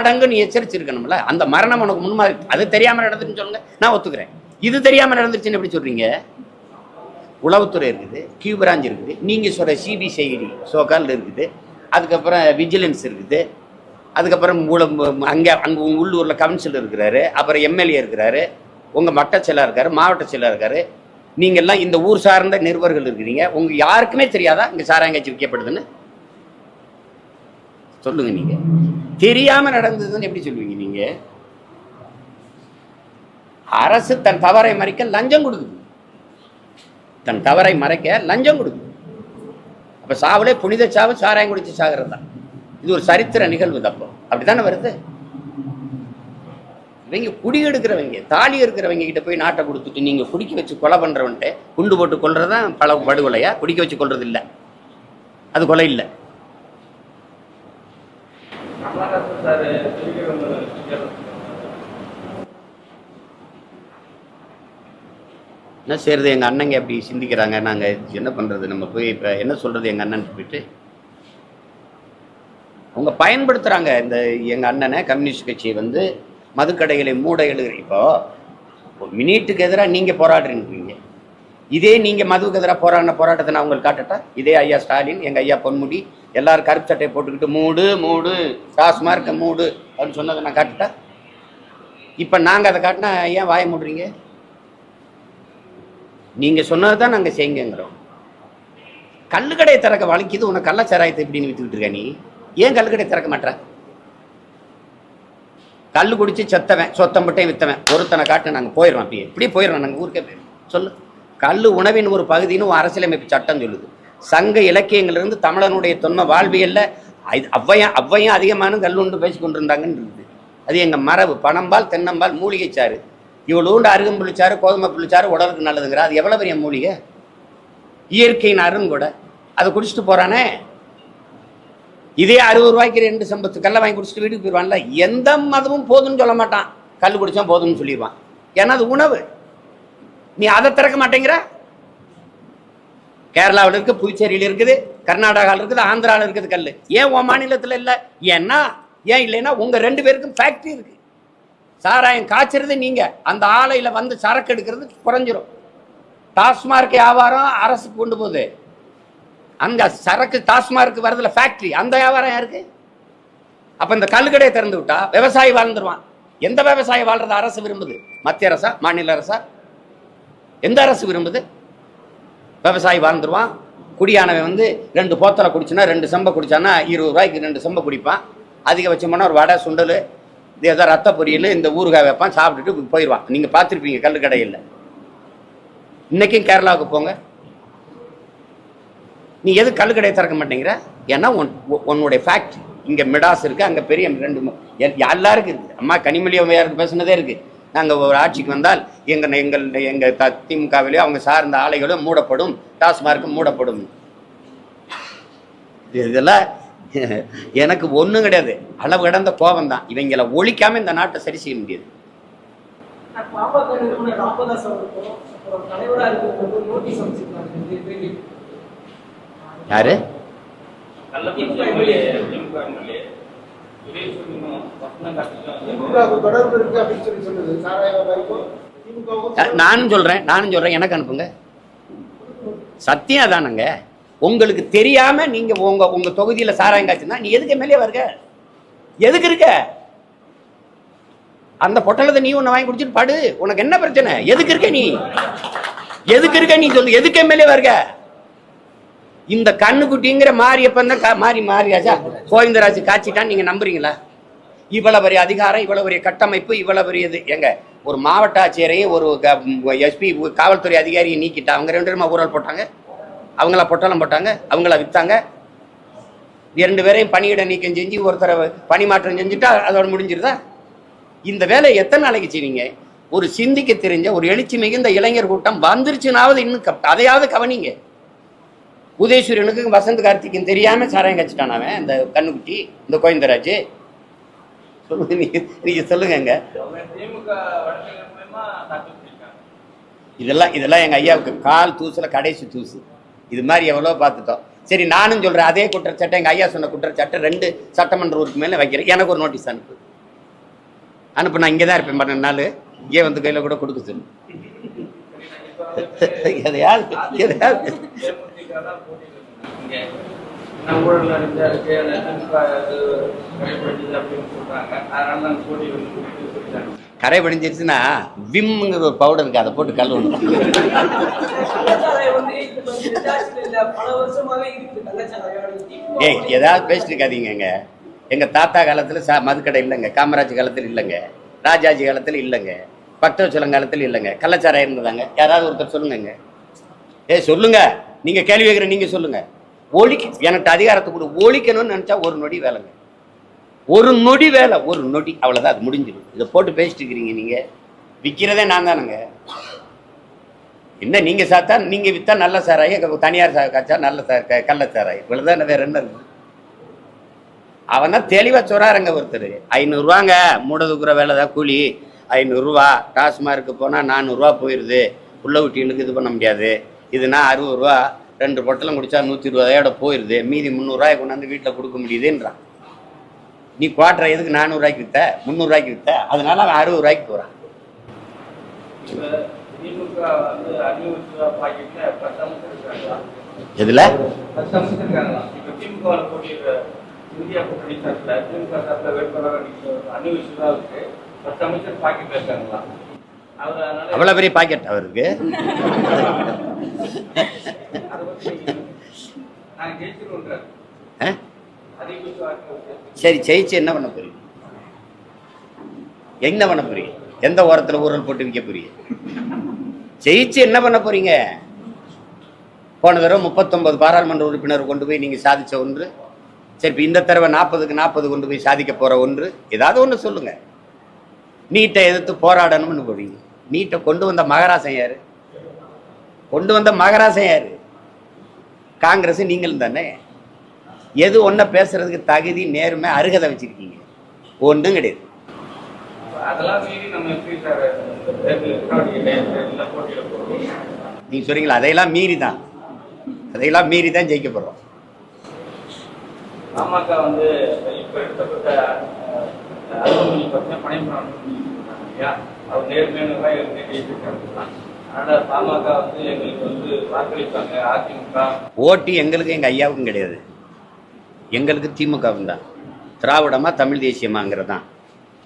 மடங்குன்னு எச்சரிச்சிருக்கணும்ல. அந்த மரணம் உனக்கு முன்மாதிரி. அது தெரியாம நடந்துச்சுன்னு சொல்லுங்க, நான் ஒத்துக்கிறேன். இது தெரியாம நடந்துருச்சுன்னு எப்படி சொல்றீங்க? உளவுத்துறை இருக்குது, கியூ பிரான்ச் இருக்குது, நீங்க சொல்ற சிபிசிஐடி சோகால் இருக்குது, அதுக்கப்புறம் விஜிலன்ஸ் இருக்குது, அதுக்கப்புறம் அங்கே உள்ளூர்ல கவுன்சிலர் இருக்கிறாரு, அப்புறம் எம்எல்ஏ இருக்கிறாரு, உங்க மட்ட செயலா இருக்காரு, மாவட்ட செயலா இருக்காரு, நீங்க எல்லாம் இந்த ஊர் சார்ந்த நிருபர்கள் இருக்கிறீங்க. உங்க யாருக்குமே தெரியாதா இங்க சாராயங்காய்ச்சி விற்கப்படுதுன்னு? சொல்லுங்க. நீங்க தெரியாம நடந்ததுன்னு எப்படி சொல்லுவீங்க? நீங்க அரசு தன் தவறை மறைக்க லஞ்சம் கொடுக்குது, தன் தவறை மறைக்க லஞ்சம் கொடுக்குது. அப்ப சாவுலே புனித சாவு சாராயம் குடிச்சு சாகிறது தான். இது ஒரு சரித்திர நிகழ்வு. தப்போ அப்படித்தானே வருது. இவங்க குடி எடுக்கிறவங்க, தாலி இருக்கிறவங்க கிட்ட போய் நாட்டை கொடுத்துட்டு நீங்க குடிக்க வச்சு கொலை பண்றவன்ட்டு குண்டு போட்டு கொள்றதுதான் பல படுகொலையா? குடிக்க வச்சு கொள்றது இல்லை, அது கொலை இல்லை. என்ன செய்யறது? எங்க அண்ணங்க அப்படி சிந்திக்கிறாங்க, நாங்க என்ன பண்றது? நம்ம போய் இப்ப என்ன சொல்றது எங்க அண்ணன் போயிட்டு? அவங்க பயன்படுத்துறாங்க இந்த எங்க அண்ணனை, கம்யூனிஸ்ட் கட்சியை வந்து மதுக்கடைகளை மூட எழுதுற. இப்போ மினிட்டுக்கு எதிராக நீங்க போராடுறீங்க. இதே நீங்க மதுவுக்கு எதிராக போராட்டத்தை நான் உங்களுக்கு காட்டட்டா? இதே ஐயா ஸ்டாலின், எங்க ஐயா பொன்முடி எல்லாரும் கருப்பு சட்டையை போட்டுக்கிட்டு மூடு மூடு டாஸ்மார்க்க மூடு அப்படின்னு சொன்னதை நான் காட்டுட்டா? இப்ப நாங்க அதை காட்டினா ஏன் வாய மூடுறீங்க? நீங்க சொன்னதுதான் நாங்க செய்யுங்கிறோம். கல்லுக்கடையை திறக்க வலிக்குது, உனக்கு கள்ளச்சாராயத்தை எப்படின்னு வித்துக்கிட்டு இருக்க? நீ ஏன் கல்லுக்கடையை திறக்க மாட்டேற? கல்லு குடிச்சு செத்தவன் சொத்தம் மட்டும் வித்தவன் ஒருத்தனை காட்டு நாங்க போயிடுறோம். அப்படியே இப்படியே போயிடுறோம், நாங்க ஊருக்கே போயிடும். சொல்லு. கல்லு உணவின் ஒரு பகுதின்னு அரசியலமைப்பு சட்டம் சொல்லுது. சங்க இலக்கியங்களிலிருந்து தமிழனுடைய தொன்ம வாழ்வியல்ல அவ்வையும் அதிகமான கல்லுண்டு பேசி கொண்டிருந்தாங்கன்னு இருக்குது. அது எங்க மரபு. பனம்பால், தென்னம்பால், மூலிகை சாறு, இவ்வளோண்டு அருகம்புள்ளிச்சாறு, கோதுமை புள்ளிச்சாறு உடலுக்கு நல்லதுங்கிற. அது எவ்வளவு பெரிய மூலிகை, இயற்கையின் அருங்கூட. அதை குடிச்சிட்டு போறானே. இதே 60 ரூபாய்க்கு 2 சம்பத்து கல்லை வாங்கி குடிச்சிட்டு வீட்டுக்கு போயிடுவான்ல. எந்த மதமும் போதுன்னு சொல்ல மாட்டான், கல் குடிச்சா போதும்னு சொல்லிடுவான். ஏன்னா அது உணவு. நீ அதை திறக்க மாட்டேங்கிற. கேரளாவில் இருக்கு, புதுச்சேரியில் இருக்குது, கர்நாடகாவில் இருக்குது, ஆந்திராவில் இருக்குது கல். ஏன் உன் மாநிலத்தில் இல்லை? ஏன்னா ஏன் இல்லைன்னா உங்க 2 பேருக்கும் ஃபேக்டரி இருக்கு. சாராயம் காய்ச்சறது நீங்க, அந்த ஆலையில வந்து சரக்கு எடுக்கிறது குறைஞ்சிரும். டாஸ்மார்க் வியாபாரம் அரசுக்கு கொண்டு போகுது, அங்க சரக்கு டாஸ்மார்க் வரதுல ஃபேக்டரி, அந்த வியாபாரம் யாருக்கு? அப்ப இந்த கல்லுக்கடையை திறந்து விட்டா விவசாயி வாழ்ந்துருவான். எந்த விவசாயி வாழ்றத அரசு விரும்புது? மத்திய அரசா, மாநில அரசா? எந்த அரசு விரும்புது? விவசாயி வாழ்ந்துருவான். குடியானவன் வந்து 2 போத்தலை குடிச்சுன்னா 2 செம்பை குடிச்சான்னா 20 ரூபாய்க்கு 2 செம்பை குடிப்பான். அதிகபட்சமான ஒரு வடை, சுண்டல், ஏதோ ரத்த பொரியல், இந்த ஊறுகாய் வைப்பான், சாப்பிட்டுட்டு போயிடுவான். நீங்க பார்த்துருப்பீங்க கல்லுக்கடையில். இன்னைக்கும் கேரளாவுக்கு போங்க, நீ எது கல்லுக்கடையை திறக்க மாட்டேங்கிற? ஏன்னா உன்னுடைய ஃபேக்ட்ரி இங்க மிடாஸ் இருக்கு, அங்க பெரிய 2 எல்லாருக்கும் இருக்கு. அம்மா கனிமொழியாருக்கு பேசுனதே இருக்கு. நாங்கள் ஒரு ஆட்சிக்கு வந்தால் எங்கள் திமுகவிலேயோ அவங்க சார்ந்த ஆலைகளும் மூடப்படும், டாஸ்மார்க்கும் மூடப்படும். இதெல்லாம் எனக்கு ஒன்றும் கிடையாது, அளவு கடந்த கோபம் தான். இவங்களை ஒழிக்காம இந்த நாட்டை சரி செய்ய முடியாது. யாரு? நானும் சொல்றேன் எனக்கு அனுப்புங்க. சத்தியம் அதானுங்க. உங்களுக்கு தெரியாம நீங்க உங்க தொகுதியில சாராயம் காய்ச்சுனா நீ எதுக்கு எம்எல்ஏ வருக? எதுக்கு இருக்க? அந்த பொட்டலத்தை நீ ஒண்ணு வாங்கி குடிச்சிட்டு படு. உனக்கு என்ன பிரச்சனை? எதுக்கு இருக்க நீ? எதுக்கு இருக்க நீ சொல்லு. எதுக்கு எம்எல்ஏ வருக? இந்த கண்ணுக்குட்டிங்கிற மாரியப்பன் தான் மாரியாச்சா கோவிந்தராஜ் காய்ச்சிட்டான்னு நீங்க நம்புறீங்களா? இவ்வளவு பெரிய அதிகாரம், இவ்வளவு பெரிய கட்டமைப்பு, இவ்வளவு பெரியது. எங்க ஒரு மாவட்ட ஆட்சியரையும் ஒரு எஸ்பி காவல்துறை அதிகாரியை நீக்கிட்டா அவங்க 2 பேருமா ஊழல் போட்டாங்க. அவங்கள பொட்டலம் போட்டாங்க, அவங்கள வித்தாங்க. 2 பேரையும் பணியிட நீக்கம் செஞ்சு ஒருத்தரை பணி மாற்றம் செஞ்சுட்டா அதோட முடிஞ்சிருதா? இந்த வேலை எத்தனை நாளைக்கு செய்வீங்க? ஒரு சிந்திக்க தெரிஞ்ச ஒரு எழுச்சி மிகுந்த இளைஞர் கூட்டம் வந்துருச்சுனாவது இன்னும் அதையாவது கவனிங்க. உதயசூரியனுக்கு வசந்த் கார்த்திக்கும் தெரியாம சாராயம் கட்சிட்டான் அவன், இந்த கண்ணுக்குட்டி, இந்த கோவிந்தராஜ். சொல்லுங்க, நீங்க சொல்லுங்க. இதெல்லாம் எங்க ஐயாவுக்கு கால் தூசுல கடைசி தூசு. இது மாதிரி எவ்வளவு பார்த்துட்டோம். சரி, நானும் சொல்றேன், அதே குற்றச்சாட்டை எங்க ஐயா சொன்ன குற்றச்சாட்டை 2 சட்டமன்ற உறுப்பினர்ல வைக்கிறேன். எனக்கு ஒரு நோட்டீஸ் அனுப்பு. அனுப்பு, நான் இங்கே தான் இருப்பேன் 12 நாள். இங்கே வந்து கையில் கூட கொடுக்க சொல்லு. எதையாவது எதையாவது கரை படிஞ்சிருச்சுன்னா விம்ங்கிற ஒரு பவுடர் இருக்கு, அதை போட்டு கழுவணும். ஏய், ஏதாவது பேசிட்டு இருக்காதீங்க. எங்க தாத்தா காலத்துல மதுக்கடை இல்லைங்க, காமராஜ் காலத்துல இல்லைங்க, ராஜாஜி காலத்துல இல்லைங்க, பக்தவச்சலம் காலத்துல இல்லைங்க, கள்ளச்சாராயம் இருந்ததாங்க. யாராவது ஒருத்தர் சொல்லுங்க. சொல்லுங்க, நீங்க கேள்வி கேட்குற, நீங்க சொல்லுங்க. எனக்கு அதிகாரத்தை கூட ஒழிக்கணும்னு நினைச்சா ஒரு நொடி வேலைங்க, ஒரு நொடி வேலை, ஒரு நொடி, அவ்வளவுதான், அது முடிஞ்சிடும். இதை போட்டு பேசிட்டு இருக்கிறீங்க. நீங்க விற்கிறதே நான் தானுங்க. என்ன நீங்க சாத்தா, நீங்க வித்தா நல்ல சாராயம், தனியார் காய்ச்சா நல்ல கள்ளச்சாராயம், இவ்வளவுதான். வேற என்ன இருக்கு? அவன் தான் தெளிவா சொல்றாருங்க ஒருத்தர். 500 ரூபாங்க மூடதுக்குற வேலை தான் கூலி, 500 ரூபா. டாஸ்மார்க்கு போனா 400 ரூபா போயிருது. உள்ள வீட்டுகளுக்கு இது பண்ண முடியாது. இதுனா 60 ரூபா, 2 பொட்டலம் குடிச்சா 120 ரூபாயோட போயிருது. மீதி 300 ரூபாய் கொண்டாந்து வீட்டில் கொடுக்க முடியுதுன்றான். நீ குவாட்டரை எதுக்கு 400 ரூபாய்க்கு வித்த, 300 ரூபாய்க்கு வித்த? அதனால அவன் 60 ரூபாய்க்கு போறான். எதுல அவ்வளவு பெரிய பாக்கெட் அவருக்கு? சரி, ஜெயிச்சு என்ன பண்ண போறீங்க? என்ன பண்ண போறீங்க? எந்த ஓரத்துல ஊரல் போட்டு விற்க போறீங்க? ஜெயிச்சு என்ன பண்ண போறீங்க? போன தடவை 39 பாராளுமன்ற உறுப்பினர் கொண்டு போய் நீங்க சாதிச்ச ஒன்று. சரி, இப்போ இந்த தடவை 40க்கு 40 கொண்டு போய் சாதிக்க போற ஒன்று, ஏதாவது ஒன்று சொல்லுங்க. நீட்டை எதிர்த்து போராடணும்னு போறீங்க. நீட்டை கொண்டு வந்த மகாராசன் யாரு? கொண்டு வந்த மகாராசன் யாரு? காங்கிரஸ் நீங்களும் தானே. எது ஒன்ன பேசுறதுக்கு தகுதி, நேர்மை, அருகதை வச்சிருக்கீங்க? ஒன்றும் கிடையாது. நீங்க சொல்றீங்களா, அதையெல்லாம் மீறி தான், அதையெல்லாம் மீறி தான் ஜெயிக்க போறோம். பாமக வந்து இப்ப எடுத்தப்பட்ட அவர் நேர்மையான பாமக வந்து எங்களுக்கு வந்து வாக்களிப்பாங்க. அதிமுக ஓட்டு எங்களுக்கு எங்க ஐயாவுக்கும் கிடையாது, எங்களுக்கு திமுகவும் தான். திராவிடமா தமிழ் தேசியமாங்கிறதான்.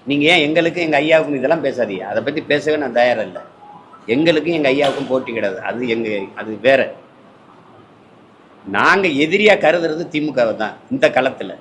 நீங்க ஏன் எங்களுக்கு எங்க ஐயாவுக்கும் இதெல்லாம் பேசாதீங்க. அதை பத்தி பேசவே நான் தயாரம் இல்லை. எங்களுக்கும் எங்க ஐயாவுக்கும் போட்டி கிடையாது. அது வேற. நாங்க எதிரியா கருதுறது திமுகவை தான் இந்த களத்துல.